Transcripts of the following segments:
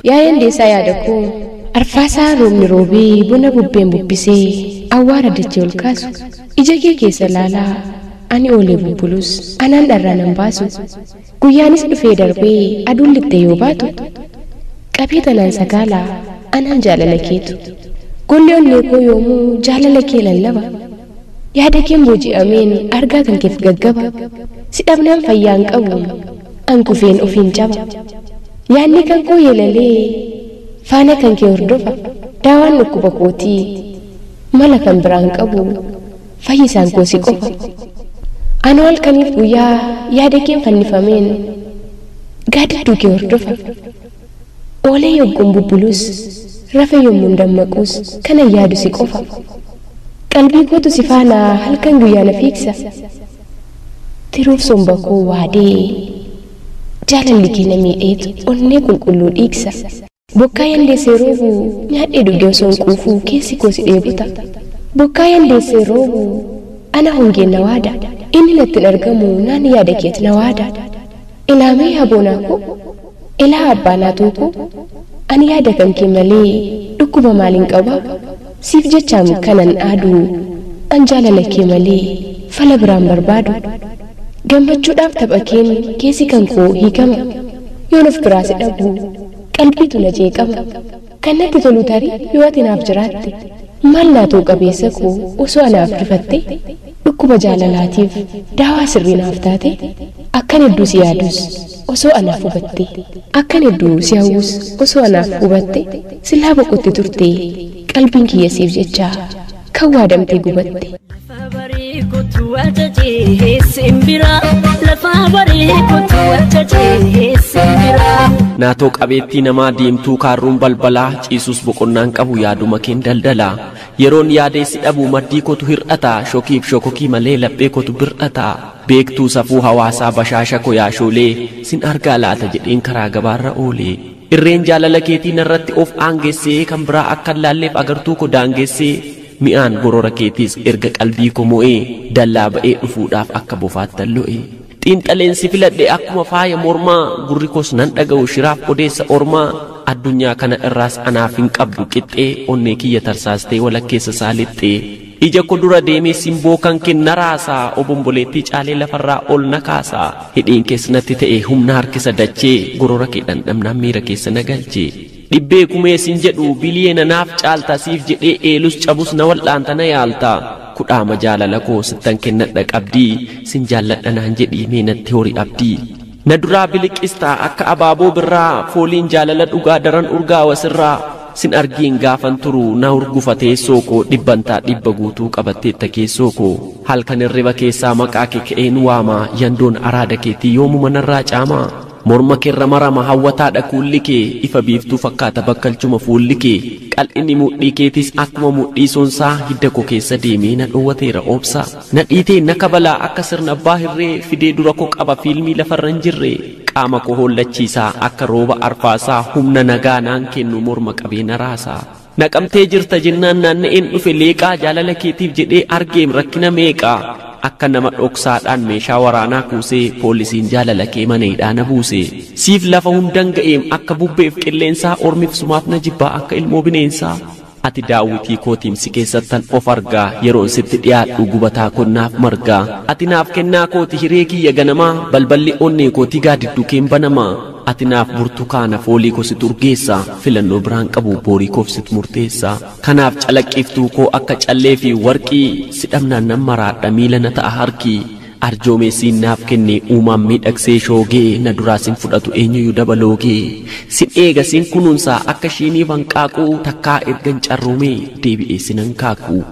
Yaa'in deessaa yaada koo arfaasaa roobni roobee buna bubbeen bubbisee awwaara dachee ol kaasu ija kee keessa laalaa ani oolee bubbulus anaan dharraa nan baasu guyyaanis dhufee darbee aduun lixxee yoo baatu qabee tanaan sagaalaa anaan jaalala keetu golli onnee koo yoomuu jaalala kee lallaba yaada keen booji'ameen argaa kan keef gaggaba si dhabnaan fayyaan qabu an kufeen ofiin caba yaanni kan koo yeelalee faana kan kee hordofa daawaan dhukkuba kootii mala kan biraan qabu fayyisaan koo si qofa ani halkaniif guyyaa yaada keen fannifameen gaaddidduu kee hordofa oolee yogguun bubbulus rafe yommuun dammaqus kanan yaadu si qofa qalbii kootu si faana halkan guyyaa na fiigsa tiruuf somba koo waadee jaalalli kee na miidheetu onnee qulqulluu dhiigsa bokkaa yandeessee roobu nyaadhee dhugee osoo hin quufuu keessi koo si dheebuta bokkaa yandeessee roobu ana hongeen na waada inni natti hin argamu naan yaada keeti na waada ilaamee aboonaa koo ilaa abbaanaa tookoo ani yaada kan kee malee dhukkuba maaliin qaba siif jechaam kanan aaduu an jaalala kee malee fala biraan barbaadu gammachuudhaaf tapha keen keessi kan koo hiikama yoon of biraa si dhabu qalbiitu na jeeqama kan natti tolu tarii yoo ati naaf jiraatte maal naatoo qabeessa koo osoo anaaf rifatte dhukkuba jaalalaatiif daawaa sirrii naaf taate akkan hedduu si yaadus osoo anaaf hubatte akkan hedduu si hawwus osoo anaaf hubatte silaa boqotte turte qalbiin kiyya siif jecha kan waadamtee gubatte. Naatoo qabeettii namaa deemtuu kaarruun balbalaa ciisus boqonnaan qabu yaaduma keen daldalaa yeroon yaadee si dhabu maddii kootu hir'ata shokiif shokokii malee laphee kootu bir'ata beektuu safuu hawaasaa bashaasha koo yaashoolee sin argaa laata jedheen karaa gabaarra oolee irreen jaalala keetii narratti of aangeessee kan biraa akka laalleef agartuu koo daangeessee mi'aan gorora keetiis erga qalbii koo mo'ee dallaa ba'ee dhufuudhaaf akka bofaattan lo'e xiinxaleensi filadhe akkuma faaya mormaa gurri koos nan dhaga'u shiraaf odeessa ormaa addunyaa kana irraas anaaf hin qabdu qixxee onnee kiyya tarsaastee walakkeessa saalixxee ija ko dura deemee simboo kan kenna raasaa obomboleettii caalee lafarraa ol na kaasaa hidhiin keessatti ta'e humna harkisa dachee gorora kee dhandhamnaan miira keessa na galchee dhibbee kumee sin jedhu biliyeena naaf caalta siif jedhee eelus cabus na wal'aanta na yaalta kudhaama jaalala koo sittan kennadha qabdii sin jaalladha naan jedhii meenatti hori abdii na duraa biliqistaa akka abaaboo birraa fooliin jaalala dhugaa daran urgaawa sirraa sin argiin gaafan turu na urgufatee sookoo dhibbantaa dhibba guutuu qabatteetta keessoo koo halkan irriba keessaa maqaa kee ka'een waamaa yandoon araada keetii yoomuma narraa caamaa morma keerra marama hawwataadha kuulli kee ifa biiftuu fakkaata bakkalchuma fuulli kee qal'inni mudhii keetis akkuma mudhii soonsaa hidda koo keessa deemee na dhoowwateera oobsa na dhiitee na kabalaa akka sirna abbaa hirree fidee dura koo qaba fiilmii lafarra hin jirre qaama koo hollachiisaa akka rooba arfaasaa humna nagaa naan kennu morma qabee na raasaa naqamtee jirta jennaan naanna'een dhufe leeqaa jaalala keetiif jedhee argeem rakkina meeqaa akka nama dhoksaadhaan meeshaa waraanaa kuusee poolisiin jaalala kee maneedhaa na buuse siif lafa hundan ga'eem akka bubbeef qilleensaa ormiif sumaaf na jibbaa akka ilmoo bineensaa ati daawwitii kootiim si keessattan of argaa yeroon sitti dhiyaadhu gubataa konnaaf margaa ati naaf kennaa kooti hiree kiyya ganamaa balballi onnee kootii gaadidduu keen banamaa ati naaf burtukaana foolii koo sit urgeessa filannoo biraan qabu boorii koof sit murteessa kanaaf calaqqiftuu koo akka callee fi warqii si dhabnaan nan maraadha miila na ta'a harkii arjoomee siin naaf kenne uumaan miidhagsee shoogee na duraa sin fudhatu eenyuyyuu dabaloogee sin eega sin kunuunsaa akka shiinii banqaaquu takkaa ergan carroomee deebi'ee sinan kaakuu.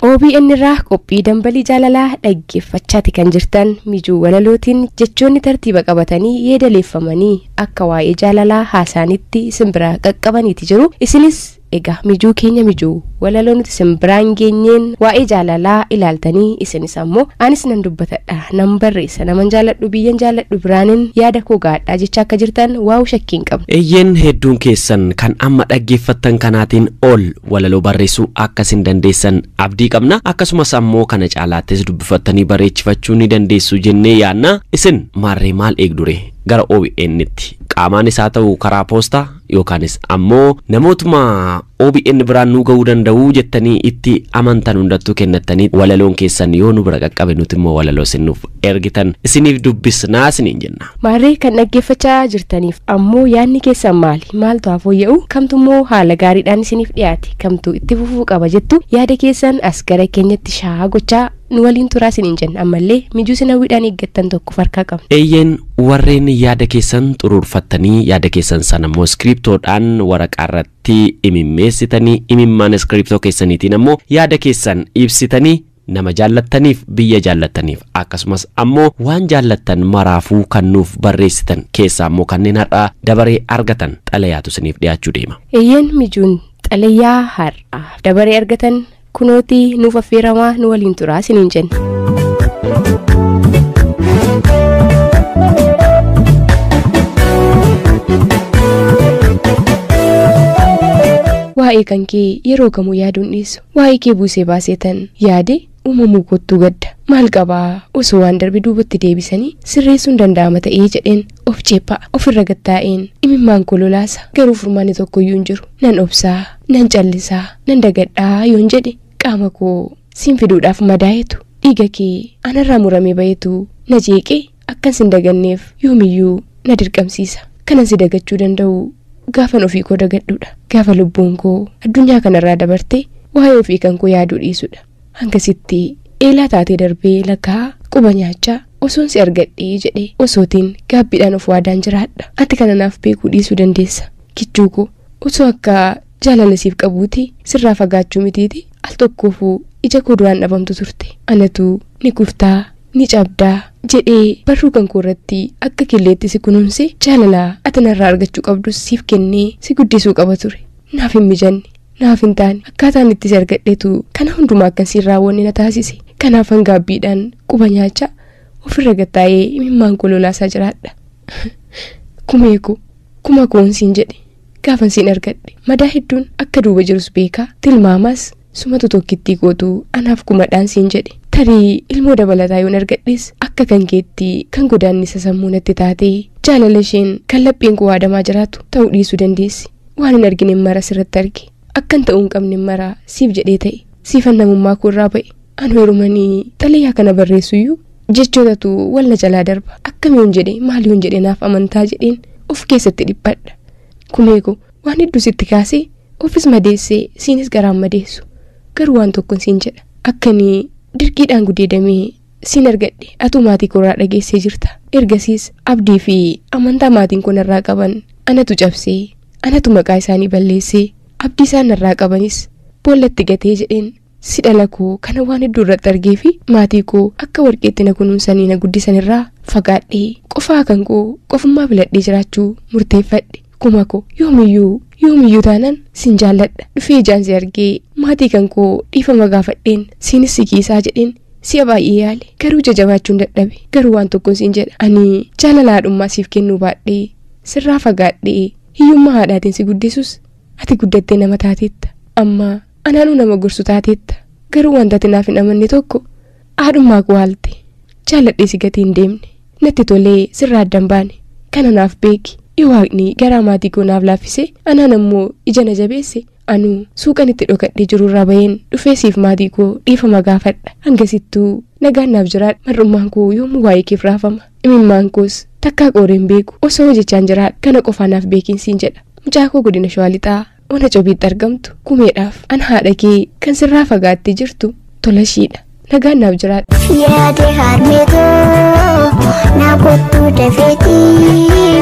OBN irraa qophii dambalii jaalalaa dhaggeeffachaati kan jirtan mijuu walalootiin jechoonni tartiiba qabatanii yeedaleeffamanii akka waa'ee jaalalaa haasaanitti simbira qaqqabaniiti jiru isinis egaa mijuu keenya mijuu walaloo nuti isin biraan geenyeen waa'ee jaalalaa ilaaltanii isinis ammoo anis nan dubbatadha nan barreessa naman jaaladhu biyyan jaaladhu biraanin yaada koo gaadhaa jecha akka jirtan waa'u shakkiin qabu. Eeyyeen hedduun keessan kan amma dhaggeeffattan kanaatiin ol walaloo barreessuu akkasin dandeessan abdii qabna akkasumas ammoo kana caalaattis dubbifattanii bareechifachuu ni dandeessu jennee yaanna isin maarree maal eegdure gara OBN tti qaamaan isaa ta'u karaa poostaa yookaanis ammoo namootuma OBN biraan nu ga'uu danda'u jettanii itti amantan hundattuu kennattanii walaloon keessan yoo nu bira qaqqabe nuti immoo walaloo isinuuf ergitan isiniif dubbisnaa isiniin jenna. Maarree kan dhaggeeffachaa jirtaniif ammoo yaadni keessan maaltu haa fooyya'u kamtummoo haala gaariidhaan isiniif dhiyaate kamtu itti fufuu qaba jettu yaada keessan as gara keenyatti shaa gochaa nu waliin turaa isiniin jenna ammallee mijuu sinawwiidhaan eeggattan tokko farkaa qabna. Eeyyeen warreen yaada keessan xuruurfattanii yaada keessan sana immoo iskiriptoodhaan waraqaarratti imimmeessitanii imimmaan iskiriptoo keessaniitiin ammoo yaada keessan ibsitanii nama jaallattaniif biyya jaallattaniif akkasumas ammoo waan jaallattan maraafuu kan nuuf barreessitan keessaa ammoo kanneen har'aa dabaree argatan xalayaatu isiniif dhiyaachuu deema. Eeyyeen mijuun xalayaa har'aa dabaree argatan kunooti nuuf affeeramaa nu waliin turaa isiniin jenna. Waa'ee kan kee yeroo kamuu yaaduun dhiisu waa'ee kee buusee baaseetan yaade uumamuu kottuu gadda maal qabaa osoo waan darbe duubatti deebisanii sirreessuun danda'ama ta'ee jedheen of ceephaa ofirra gattaa'een imimmaan kololaasa garuu furmaanni tokkoyyuu hin jiru nan obsaa nan callisaa nan dagadhaa yoon jedhe qaama koo siin fiduudhaaf madaa'etu dhiiga kee anarraa muramee bahetu na jeeqee akkan sin daganneef yoomiyyuu na dirqamsiisa kanan si dagachuu danda'u gaafan ofii koo dagadhuudha gaafa lubbuun koo addunyaa kanarraa dabarte waa'ee ofii kan koo yaaduu dhiisudha hangasitti eelaa taatee darbee lakkaa quba nyaachaa osoon si argadhee jedhee osootiin gaabbiidhaan of waadaan jiraadha ati kananaaf beekuu dhiisuu dandeessa kichuu koo osoo akka jaalala siif qabuuti sirraa fagaachuu mitiiti al tokkoofuu ija koo duraan dhabamtu turte anatu ni kuftaa ni cabdaa jedhee barruu kan koo irratti akka killeetti si kunuunse jaalala ati narraa argachuu qabdus siif kennee si guddisuu qaba ture naaf hin mijanne naaf hin taane akkaataan itti si argadheetu kana hundumaa akkan siin raawwanne na taasise kanaafan gaabbiidhaan quba nyaachaa ofirra gattaa'ee imimmaan kololaasaa jiraadha. Kuma koon siin jedhe gaafan siin argadhe madaa hedduun akka duuba jirus beekaa tilmaamaas sumatu tokkittii gootu anaaf kumadhaan siin jedhe tarii ilmoo dabalataa yoon argadhes akka kan keetti kan godaannisa sammuu natti taatee jaalala isheen kan laphiin koo waadamaa jiraatu ta'uu dhiisuu dandeessi waan hin argine mara sirratti arge akkan ta'uu hin qabne mara siif jedhee ta'e siifan namummaa koo irraa ba'e anu heerumanii xalayaa kana barreessuyyuu jechootatu walna jalaa darba akkamiin jedhe maaliin jedhe naaf amantaa jedheen of keessatti dhiphadha kumeeko waan hedduu sitti kaasee ofis madeessee siinis garaan madeessu garuu waan tokkon siin jedha akkanii dirqiidhaan gudeedamee siin argadhe atu maatii koorraa dhageessee jirta ergasiis abdii fi amantaa maatiin kun irraa qaban anatu cabsee anatu maqaa isaanii balleessee abdii isaan irraa qabanis boollatti gatee jedheen si dhala koo kana waan hedduu irratti argee fi maatii koo akka warqeetti na kunuunsanii na guddisan irraa fagaadhee qofaa kan koo qofummaa filadhee jiraachuu murteeffadhe kuma koo yoomiyyuu taanan sin jaalladha dhufee ijaan si argee maatii kan koo dhiifama gaafadheen siinis si kiisaa jedheen si'a baay'ee yaale garuu jajabaachuun dadhabe garuu waan tokkoon siin jedha ani jaalalaadhummaa siif kennuu baadhee sirraa fagaadhee hiyyummaa haadhaatiin si guddisus ati guddattee nama taateetta amma anaanuu nama gorsu taateetta garuu wanta ati naaf hin amanne tokko haadhummaa koo haalte jaalladhee si gatii hin deemne natti tolee sirraa addan baane kana naaf beeki yoo waaqni garaa maatii koo naaf laaffise anaan ammoo ija na jabeesse anuu suuqan itti dhokadhee jirurraa baheen dhufee siif maatii koo dhiifama gaafadha hangasittuu nagaan naaf jiraadha mar'ummaan koo yoomuu waa'ee keef raafama imimmaan koos takkaa qooreen beeku osoo hojjechaan jiraadha kana qofaa naaf beekiin siin jedha mucaa koo godina Shawaa Lixaa ona cobiitti argamtu kumeedhaaf an haadha kee kan sirraa fagaattee jirtu tolashiidha nagaan naaf jiraadha. Yaade harmeetoo na kottuu dafeetii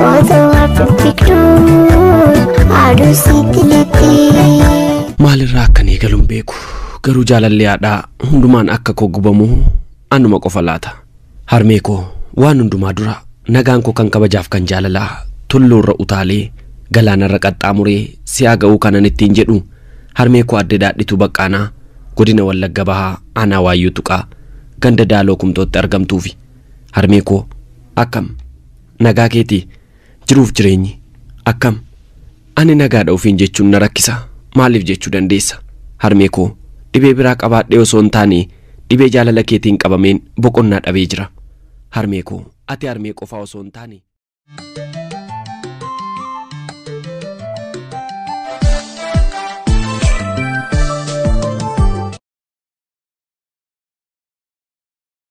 otoo hafifiktuu aduu sitti litti. Maalirraa akkanii galuun beeku garuu jaalallee haadhaa hundumaan akka koo gubamu anuma qofa laata harmee koo waan hundumaa dura nagaan koo kan kabajaaf kan jaalalaa tulluurra utaalee galaanarra qaxxaamuree si'a ga'uu kanan ittiin jedhu harmee koo adde daadhitu baqqaanaa godina Wallagga Bahaa aanaa Waayyuu Tuqaa ganda Daaloo Kumtootti argamtuufi harmee koo akkam nagaa keetii jiruuf jireenyi akkam ani nagaadha ofiin jechuun na rakkisa maaliif jechuu dandeessa harmee koo dhibee biraa qabaadhee osoo hin taane dhibee jaalala keetiin qabameen boqonnaa dhabee jira harmee koo ati harmee qofaa osoo hin taane